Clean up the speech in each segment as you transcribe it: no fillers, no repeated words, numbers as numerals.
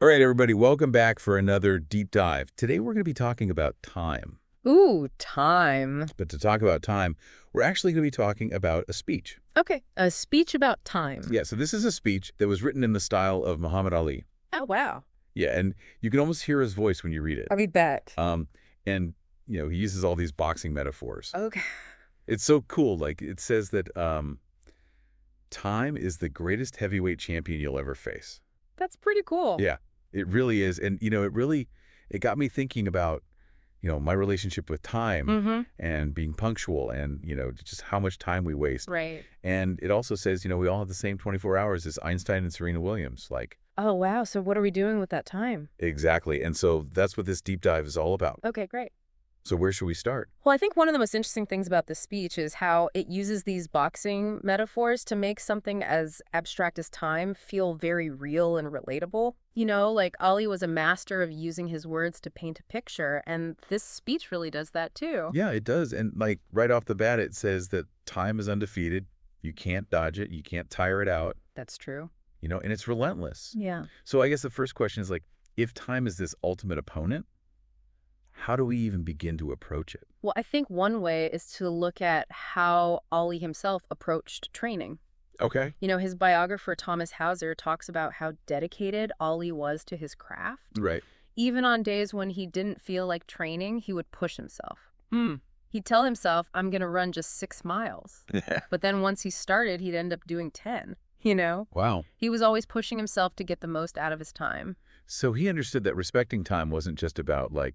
All right, everybody, welcome back for another deep dive. Today we're going to be talking about time. Ooh, time. But to talk about time, we're actually going to be talking about a speech. Okay, a speech about time. Yeah, so this is a speech that was written in the style of Muhammad Ali. Oh, wow. Yeah, and you can almost hear his voice when you read it. I bet. Um, and, he uses all these boxing metaphors. Okay. It's so cool. Like, it says that time is the greatest heavyweight champion you'll ever face. That's pretty cool. Yeah, it really is. And, it got me thinking about my relationship with time Mm-hmm. and being punctual and, just how much time we waste. Right. And it also says, we all have the same 24 hours as Einstein and Serena Williams. Like, Oh, wow. So what are we doing with that time? exactly. And so that's what this deep dive is all about. Okay, great. So where should we start? Well, I think one of the most interesting things about this speech is how it uses these boxing metaphors to make something as abstract as time feel very real and relatable. Like Ali was a master of using his words to paint a picture, and this speech really does that too. Yeah, it does. And like right off the bat, it says that time is undefeated. You can't dodge it. You can't tire it out, That's true. and it's relentless. Yeah. So I guess the first question is like, if time is this ultimate opponent, how do we even begin to approach it? Well, I think one way is to look at how Ali himself approached training. Okay. His biographer, Thomas Hauser, talks about how dedicated Ali was to his craft. Right. Even on days when he didn't feel like training, he would push himself. Hmm. He'd tell himself, I'm going to run just 6 miles. Yeah. But then once he started, he'd end up doing 10. Wow. He was always pushing himself to get the most out of his time. So he understood that respecting time wasn't just about like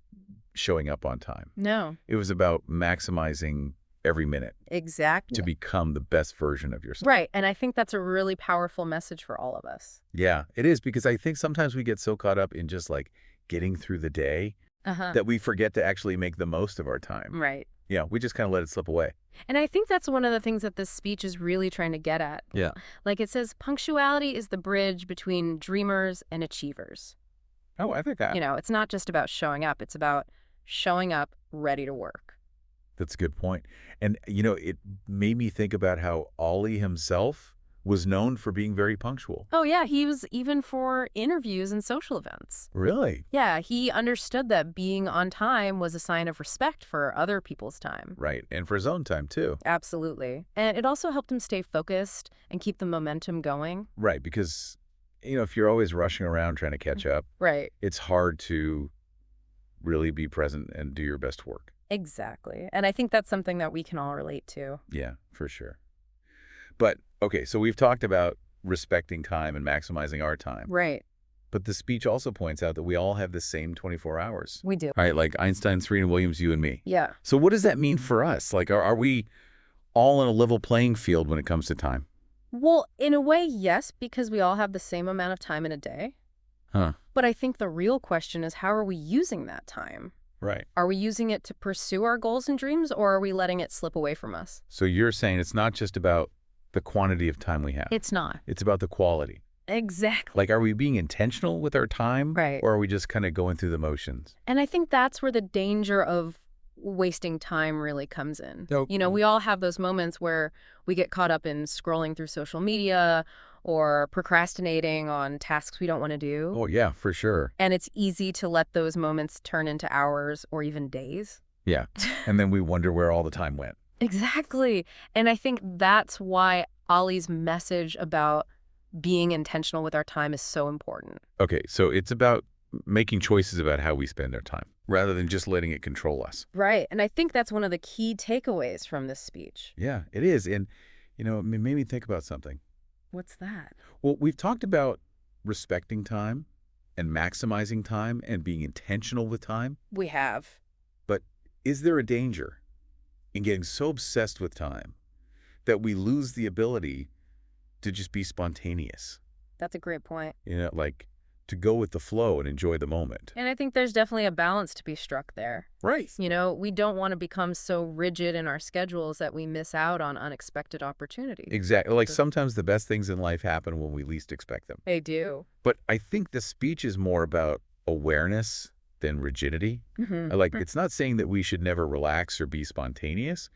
showing up on time. No, It was about maximizing every minute exactly. to become the best version of yourself. Right. And I think that's a really powerful message for all of us. Yeah, it is, because I think sometimes we get so caught up in just like getting through the day Uh-huh. that we forget to actually make the most of our time. Right. Yeah, we just kind of let it slip away. And I think that's one of the things that this speech is really trying to get at. Yeah. Like it says, punctuality is the bridge between dreamers and achievers. Oh, I think that. It's not just about showing up. It's about showing up ready to work. That's a good point. And, it made me think about how Ollie himself was known for being very punctual. Oh, yeah. He was even for interviews and social events. Really? Yeah, he understood that being on time was a sign of respect for other people's time. Right. And for his own time, too. Absolutely. And it also helped him stay focused and keep the momentum going. Right. Because, if you're always rushing around trying to catch up, Right. it's hard to really be present and do your best work. Exactly. And I think that's something that we can all relate to. Yeah, for sure. But, okay, so we've talked about respecting time and maximizing our time. Right. But the speech also points out that we all have the same 24 hours. We do. All right, like Einstein, Serena Williams, you and me. Yeah. So what does that mean for us? Like, are we all on a level playing field when it comes to time? Well, in a way, yes, because we all have the same amount of time in a day. Huh. But I think the real question is, how are we using that time? Right. Are we using it to pursue our goals and dreams, or are we letting it slip away from us? So you're saying it's not just about the quantity of time we have. It's not. It's about the quality. Exactly. Like, are we being intentional with our time? Right. Or are we just kind of going through the motions? And I think that's where the danger of wasting time really comes in. Nope. We all have those moments where we get caught up in scrolling through social media or procrastinating on tasks we don't want to do. Oh, yeah, for sure. And it's easy to let those moments turn into hours or even days. Yeah. And then we wonder where all the time went. Exactly. And I think that's why Ollie's message about being intentional with our time is so important. Okay, so it's about making choices about how we spend our time rather than just letting it control us. Right. And I think that's one of the key takeaways from this speech. Yeah, it is. And, it made me think about something. What's that? Well, we've talked about respecting time and maximizing time and being intentional with time. We have. But is there a danger in getting so obsessed with time that we lose the ability to just be spontaneous? That's a great point. Like to go with the flow and enjoy the moment. And I think there's definitely a balance to be struck there. Right. We don't want to become so rigid in our schedules that we miss out on unexpected opportunities. Exactly. Like sometimes the best things in life happen when we least expect them. They do. But I think the speech is more about awareness than rigidity. Like, it's not saying that we should never relax or be spontaneous.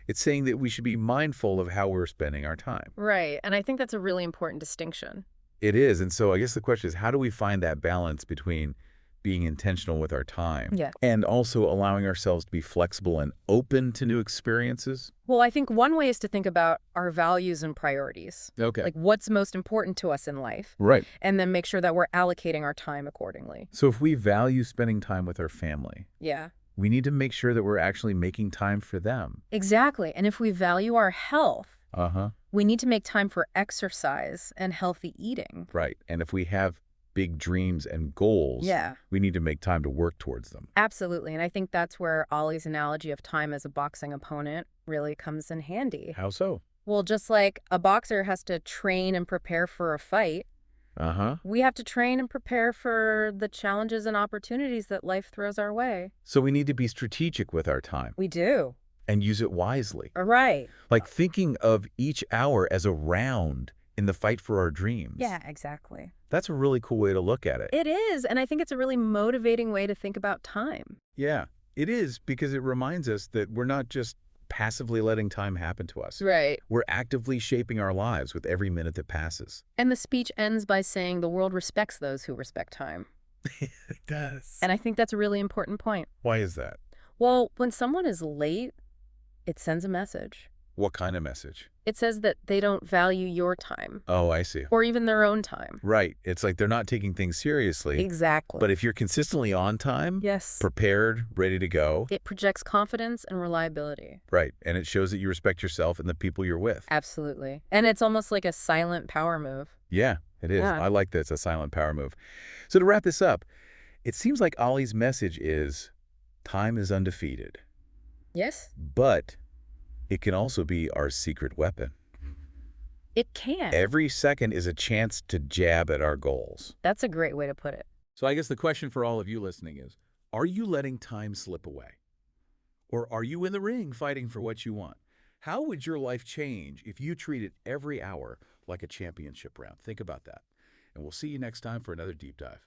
It's saying that we should be mindful of how we're spending our time. Right. And I think that's a really important distinction. It is. And so I guess the question is, how do we find that balance between being intentional with our time Yeah. and also allowing ourselves to be flexible and open to new experiences? Well, I think one way is to think about our values and priorities, Okay. like what's most important to us in life, Right. and then make sure that we're allocating our time accordingly. So if we value spending time with our family, Yeah. we need to make sure that we're actually making time for them. Exactly. And if we value our health, Uh-huh. we need to make time for exercise and healthy eating. Right. And if we have big dreams and goals, Yeah, we need to make time to work towards them. absolutely. And I think that's where Ollie's analogy of time as a boxing opponent really comes in handy. How so? Well, just like a boxer has to train and prepare for a fight, Uh-huh. we have to train and prepare for the challenges and opportunities that life throws our way. So we need to be strategic with our time We do. and use it wisely. Right. Like thinking of each hour as a round in the fight for our dreams. Yeah, exactly. That's a really cool way to look at it. It is. And I think it's a really motivating way to think about time. Yeah, it is, because it reminds us that we're not just passively letting time happen to us. Right. We're actively shaping our lives with every minute that passes. And the speech ends by saying the world respects those who respect time. It does. And I think that's a really important point. Why is that? Well, when someone is late, it sends a message. What kind of message? It says that they don't value your time Oh, I see. or even their own time. Right. It's like they're not taking things seriously. Exactly. But if you're consistently on time, yes, prepared, ready to go, it projects confidence and reliability. right, and it shows that you respect yourself and the people you're with. Absolutely. And it's almost like a silent power move. Yeah, it is. Yeah. I like that. It's a silent power move. So to wrap this up, it seems like Ollie's message is time is undefeated, Yes? but it can also be our secret weapon. It can. Every second is a chance to jab at our goals. That's a great way to put it. So I guess the question for all of you listening is, are you letting time slip away? Or are you in the ring fighting for what you want? How would your life change if you treated every hour like a championship round? Think about that. And we'll see you next time for another deep dive.